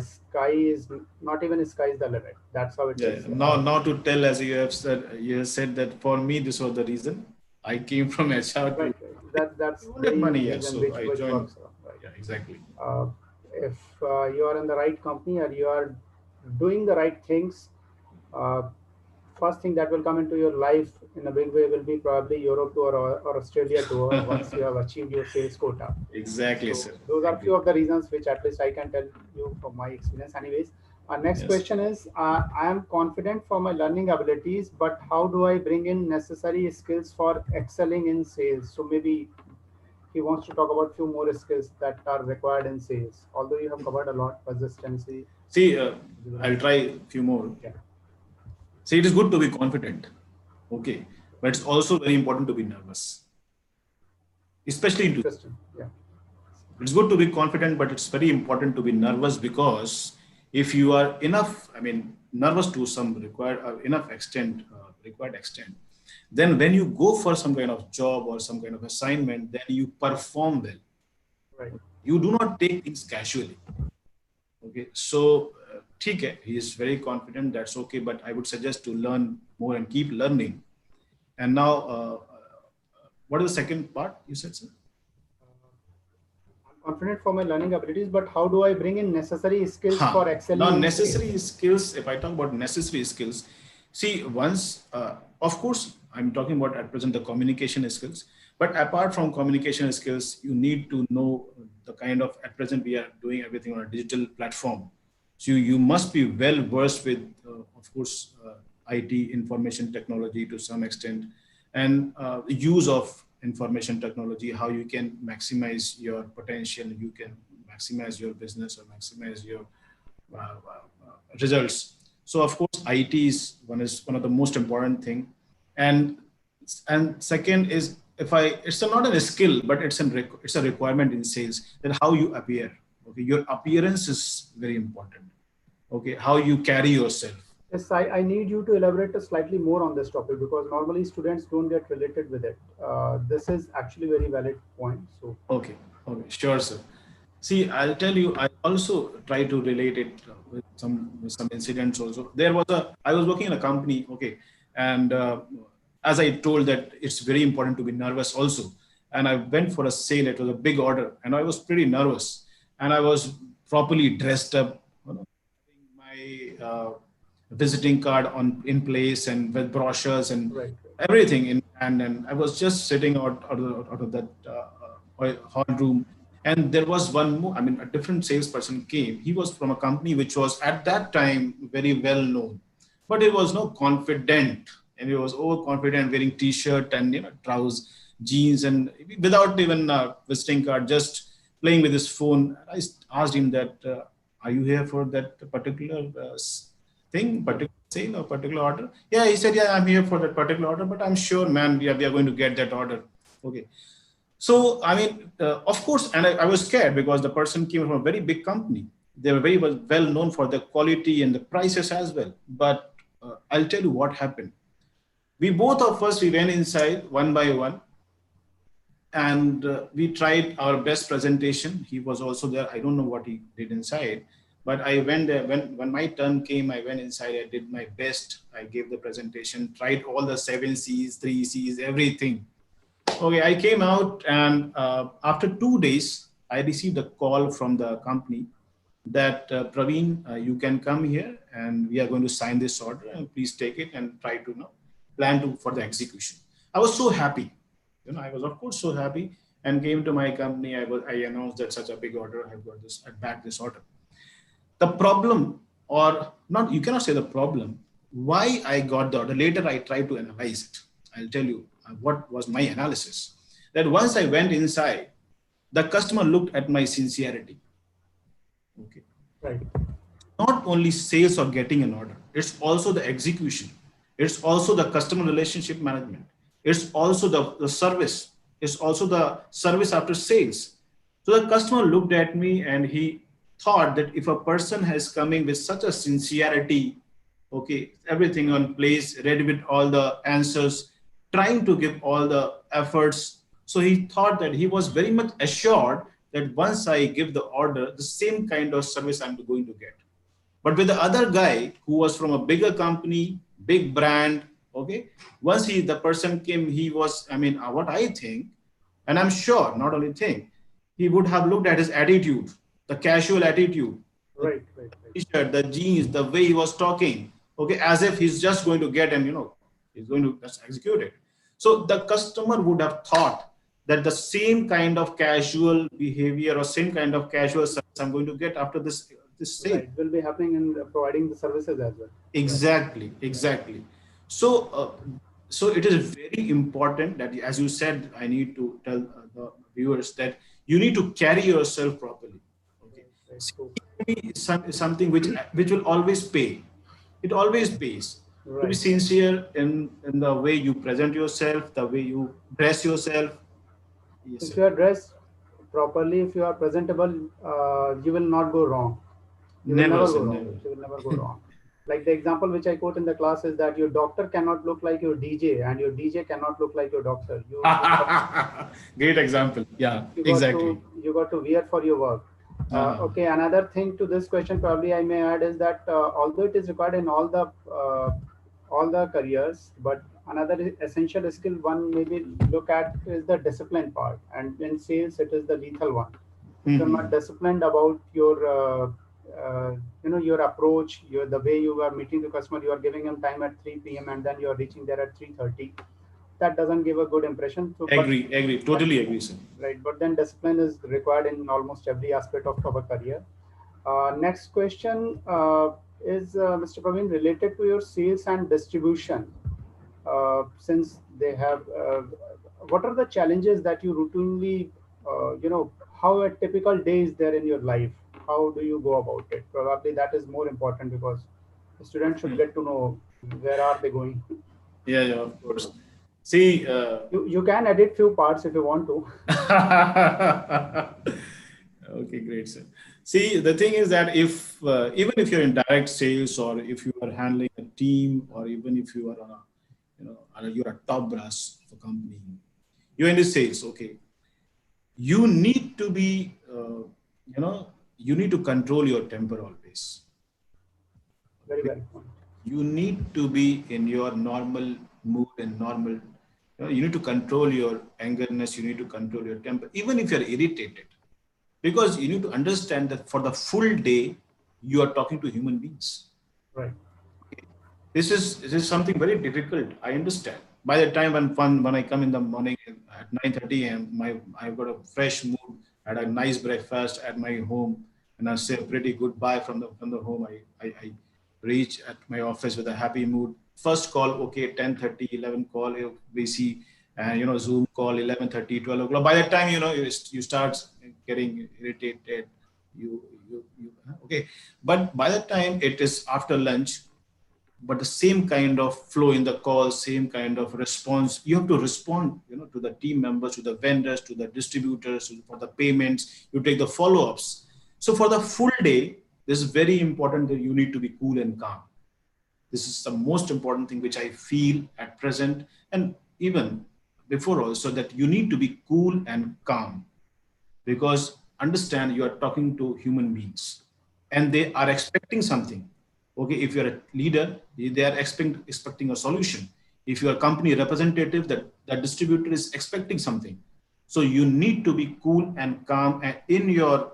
sky is not even sky is the limit. That's how it Yeah, is. now to tell, as you have said that for me this was the reason I came from HR to, Right. That's I wanted the money. Yeah, reason so I which joined. works. Right. Yeah, exactly. Uh, if you are in the right company or you are doing the right things, uh, first thing that will come into your life in a big way will be probably Europe tour or Australia tour once you have achieved your sales quota. Exactly, So sir. those are Agree. few of the reasons which at least I can tell you from my experience. Anyways, our next Yes. question is: I am confident for my learning abilities, but how do I bring in necessary skills for excelling in sales? So maybe he wants to talk about few more skills that are required in sales. Although you have covered a lot, persistency, See, I'll visibility. try a few more. Yeah, See, it is good to be confident. Okay. But it's also very important to be nervous, especially into. interesting. Yeah, It's good to be confident, but it's very important to be nervous because if you are enough, I mean, nervous to some required enough extent, required extent, then when you go for some kind of job or some kind of assignment, then you perform well. right. You do not take things casually. Okay, so he is very confident. That's okay, but I would suggest to learn more and keep learning. And now, what is the second part you said, sir? I'm confident for my learning abilities, but how do I bring in necessary skills Huh. for Now, excelling in sales? necessary skills, if I talk about necessary skills, see, of course, I'm talking about at present the communication skills, but apart from communication skills, you need to know the kind of, at present, we are doing everything on a digital platform. So you must be well versed with, of course, IT, information technology to some extent, and use of information technology, how you can maximize your potential, you can maximize your business or maximize your results. So of course, IT is one of the most important thing, and second is, if I it's not a skill, but it's a requirement in sales, that how you appear. Okay, your appearance is very important. Okay, how you carry yourself. Yes, I need you to elaborate slightly more on this topic because normally students don't get related with it. This is actually very valid point. So, Okay, okay, sure, sir. See, I'll tell you, I also try to relate it with some incidents also. I was working in a company, okay, and as I told that it's very important to be nervous also. And I went for a sale, it was a big order, and I was pretty nervous. And I was properly dressed up, you know, my visiting card on in place and with brochures and right, everything in hand. And I was just sitting out of that hall room. And there was I mean, a different salesperson came. He was from a company which was at that time very well known, but he was no confident, and he was overconfident, wearing t-shirt and trousers, jeans, and without even a visiting card, just playing with his phone. I asked him that, are you here for that particular thing, particular sale or particular order? Yeah, he said, yeah, I'm here for that particular order, but I'm sure, man, we are going to get that order. Okay. So, I mean, of course, and I was scared because the person came from a very big company. They were very well known for the quality and the prices as well. But I'll tell you what happened. We both of us, we went inside one by one, and we tried our best presentation. He was also there. I don't know what he did inside, but I went there. When my turn came, I went inside. I did my best. I gave the presentation, tried all the 7 C's, 3 C's, everything. Okay, I came out, and after 2 days, I received a call from the company that, Praveen, you can come here and we are going to sign this order, and please take it and try to plan for the execution. I was so happy. I was of course so happy, and came to my company. I announced that such a big order. I've got this. I backed this order. The problem, or not, you cannot say the problem, why I got the order. Later, I tried to analyze it. I'll tell you what was my analysis. That once I went inside, the customer looked at my sincerity. Okay. right, Not only sales or getting an order, it's also the execution. It's also the customer relationship management. It's also the service. It's also the service after sales. So the customer looked at me, and he thought that if a person has coming with such a sincerity, okay, everything on place, ready with all the answers, trying to give all the efforts. So he thought that he was very much assured that once I give the order, the same kind of service I'm going to get. But with the other guy who was from a bigger company, big brand, okay, once the person came, he was, I mean, what I think, and I'm sure, not only think, he would have looked at his attitude. the casual attitude, the Right, right, right. t-shirt, the jeans, the way he was talking, okay, as if he's just going to get and he's going to just execute it. So the customer would have thought that the same kind of casual behavior or same kind of casual service I'm going to get after this sale. Right, will be happening in providing the services as well. Right. Exactly, exactly. So, so it is very important that, as you said, I need to tell the viewers that you need to carry yourself properly. Okay, Right, right, see, true. something which will always pay. It always pays to be Right. sincere in the way you present yourself, the way you dress yourself. Yes, If sir. you are dressed properly, if you are presentable, you will not go wrong. You will Never, never sir, go wrong. never. You will never go wrong. Like the example which I quote in the class is that your doctor cannot look like your DJ, and your DJ cannot look like your doctor. Great example. Yeah, you got to exactly. you got to wear for your work. Uh-huh. Okay, another thing to this question probably I may add is that although it is required in all the careers, but another essential skill one maybe look at is the discipline part, and in sales it is the lethal one. If you're not Mhm. disciplined about your your approach, the way you are meeting the customer, you are giving him time at 3 p.m. and then you are reaching there at 3:30. That doesn't give a good impression. So, Agree, agree, but totally agree, sir. right, but then discipline is required in almost every aspect of our career. Next question is, Mr. Praveen, related to your sales and distribution. Since they have, what are the challenges that you routinely, how a typical day is there in your life? How do you go about it? Probably that is more important because the student should get to know where are they going. Yeah, yeah, of course. See, You can edit few parts if you want to. okay, great, sir. See, the thing is that if even if you're in direct sales or if you are handling a team or even if you are on a, you're a top brass of a company, you're in the sales, okay, you need to be, you need to control your temper always. Very well. You need to be in your normal mood and normal, you need to control your angerness, you need to control your temper even if you're irritated, because you need to understand that for the full day you are talking to human beings. Right. This is something very difficult, I understand. By the time when I come in the morning at 9:30 a.m., I've got a fresh mood, had a nice breakfast at my home, and I say a pretty goodbye from the home. I reach at my office with a happy mood. First call, okay, 10:30, 11 call, we see, Zoom call 11:30, 12 o'clock. By the time you start getting irritated, okay. But by the time it is after lunch, but the same kind of flow in the call, same kind of response. You have to respond, to the team members, to the vendors, to the distributors, for the payments. You take the follow-ups. So for the full day, this is very important that you need to be cool and calm. This is the most important thing which I feel at present, and even before also, that you need to be cool and calm, because understand you are talking to human beings and they are expecting something. Okay, if you're a leader, they are expecting a solution. If you're a company representative, that distributor is expecting something. So you need to be cool and calm and in your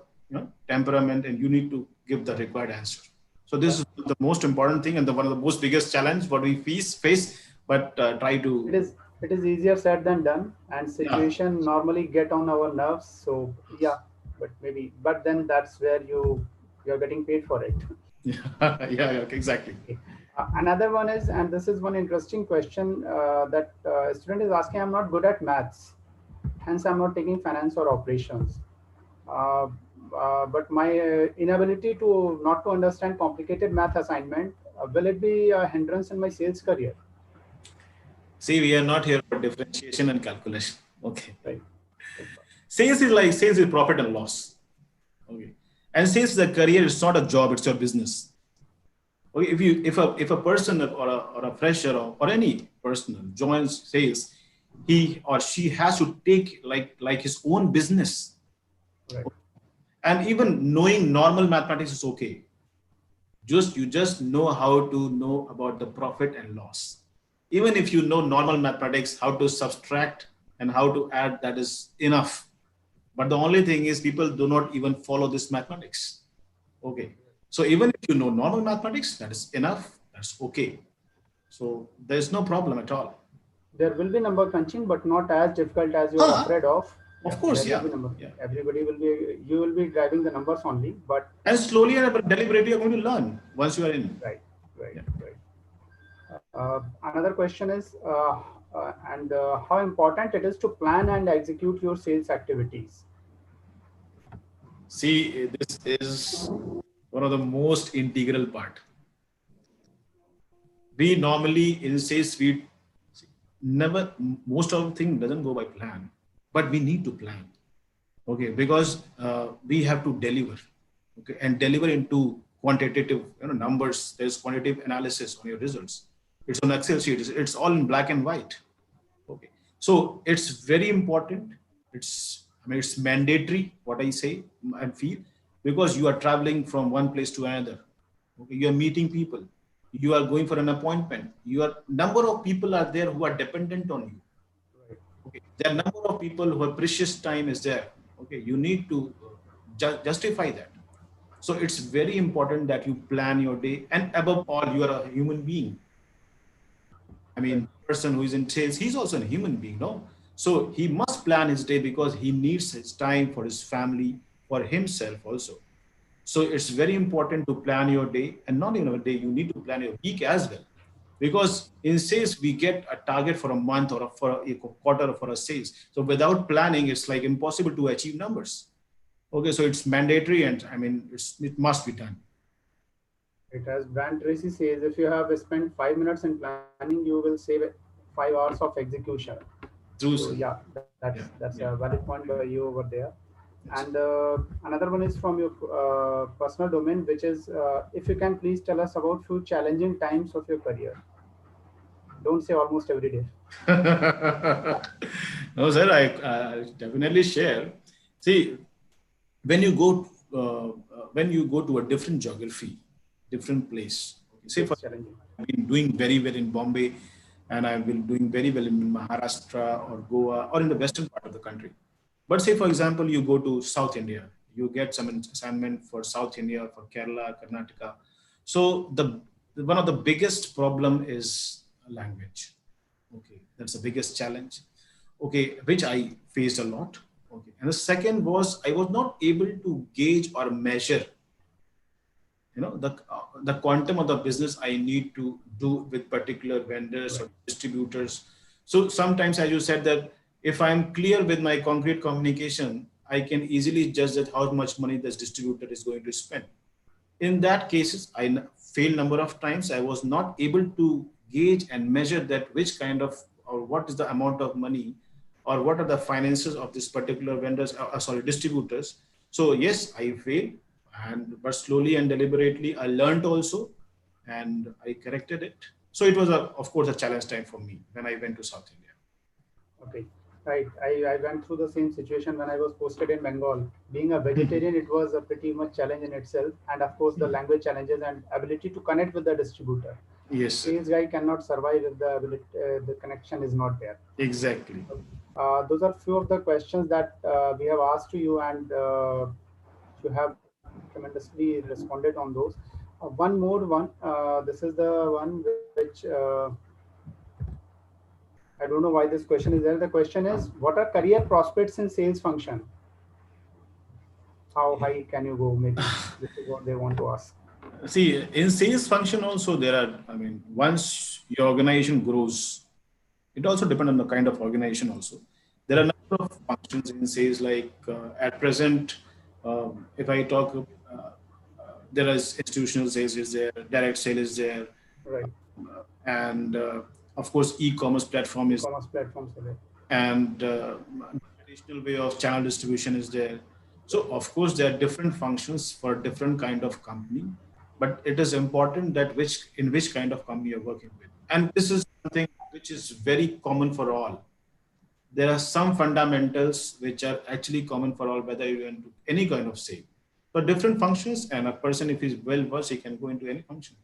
temperament, and you need to give the required answer. So this Yeah. is the most important thing and one of the most biggest challenge what we face, but try It to. is it is easier said than done, and Yeah. situation normally get on our nerves. So yeah, but then that's where you're getting paid for it. Yeah, yeah, exactly. Okay. Another one is, and this is one interesting question that a student is asking. I'm not good at maths, hence I'm not taking finance or operations. Uh, but my inability to not to understand complicated math assignment, will it be a hindrance in my sales career? See, we are not here for differentiation and calculation. Okay. Right. Sales is profit and loss. Okay. And sales is a career, it's not a job, it's your business. Okay. If a person or a fresher or any person joins sales, he or she has to take like his own business. Right. And even knowing normal mathematics is okay. You just know how to know about the profit and loss. Even if you know normal mathematics, how to subtract and how to add, that is enough. But the only thing is people do not even follow this mathematics. Okay. So even if you know normal mathematics, that is enough. That's okay. So there's no problem at all. There will be number crunching, but not as difficult as you are Ah, afraid of. of Yeah, course, there will yeah. be number. Yeah. Everybody will be. You will be driving the numbers only, but And slowly and deliberately you're going to learn once you are in. right, right, Yeah. right. Another question is, and how important it is to plan and execute your sales activities. See, this is one of the most integral part. We normally in sales, we never, most of the thing doesn't go by plan, but we need to plan. Okay, because we have to deliver. Okay, and deliver into quantitative, numbers. There's quantitative analysis on your results. It's on Excel sheet. It's all in black and white. Okay, so it's very important. It's mandatory. What I say and feel, because you are traveling from one place to another. Okay, you are meeting people. You are going for an appointment. Your number of people are there who are dependent on you. Right, Okay, there are number of people who are precious time is there. Okay, you need to justify that. So it's very important that you plan your day, and above all, you are a human being. I right, mean, person who is in sales, he's also a human being, no? So he must plan his day because he needs his time for his family, for himself also. So it's very important to plan your day, and not even a day, you need to plan your week as well. Because in sales, we get a target for a month or for a quarter or for a sales. So without planning, it's like impossible to achieve numbers. Okay, so it's mandatory, and I mean, it must be done. right. As Brand Tracy says, if you have spent 5 minutes in planning, you will save 5 hours of execution. True, So sir. yeah, Yeah, that's a yeah. valid point by you over there. Yes. And another one is from your personal domain, which is if you can please tell us about few challenging times of your career. Don't say almost every day. No, sir, I definitely share. See, when you go when you go to a different geography, different place. Okay, say for Yes, challenging. I've been doing very well in Bombay, and I've been doing very well in Maharashtra or Goa or in the western part of the country. But say, for example, you go to South India, you get some assignment for South India, for Kerala, Karnataka. So the one of the biggest problem is language. Okay, that's the biggest challenge. Okay, which I faced a lot. Okay, and the second was I was not able to gauge or measure, the quantum of the business I need to do with particular vendors or Right, distributors. So sometimes, as you said, that if I'm clear with my concrete communication, I can easily judge that how much money this distributor is going to spend. In that cases, I failed number of times. I was not able to gauge and measure that which kind of, or what is the amount of money, or what are the finances of this particular vendors, sorry, distributors. So yes, I failed, and but slowly and deliberately I learned also, and I corrected it. So it was of course a challenge time for me when I went to South India. okay. Right. I went through the same situation when I was posted in Bengal. Being a vegetarian, it was a pretty much challenge in itself. And of course, the language challenges and ability to connect with the distributor. Yes, sir. Sales guy cannot survive if the connection is not there. Exactly. Those are few of the questions that we have asked to you, and you have tremendously responded on those. One more one. This is the one which I don't know why this question is there. The question is, what are career prospects in sales function? How high can you go? Maybe this is what they want to ask. See, in sales function also there are, I mean, once your organization grows, it also depends on the kind of organization also. There are a number of functions in sales, like at present, if I talk, there is institutional sales is there, direct sale is there, Right. and of course e-commerce platform is, E-commerce platforms are there. and traditional way of channel distribution is there. So of course there are different functions for different kind of company, but it is important that which kind of company you're working with, and this is something which is very common for all. There are some fundamentals which are actually common for all, whether you into any kind of sale. So different functions, and a person if he's well versed, he can go into any function.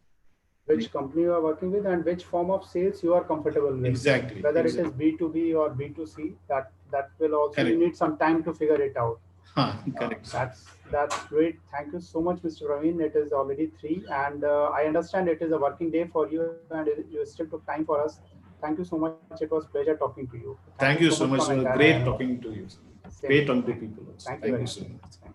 which company you are working with and which form of sales you are comfortable with, Exactly, whether it is exactly. B2B or B2C. That will also, you Correct. need some time to figure it out. Huh, correct. That's great. Thank you so much, Mr. Praveen. It is already 3, and I understand it is a working day for you, and you still took time for us. Thank you so much. It was pleasure talking to you. Thank you so much Thank from you my so entire much. end. Great talking to you. Same to you. Great talking to Thank you. people also. Thank you very Thank you much. so much.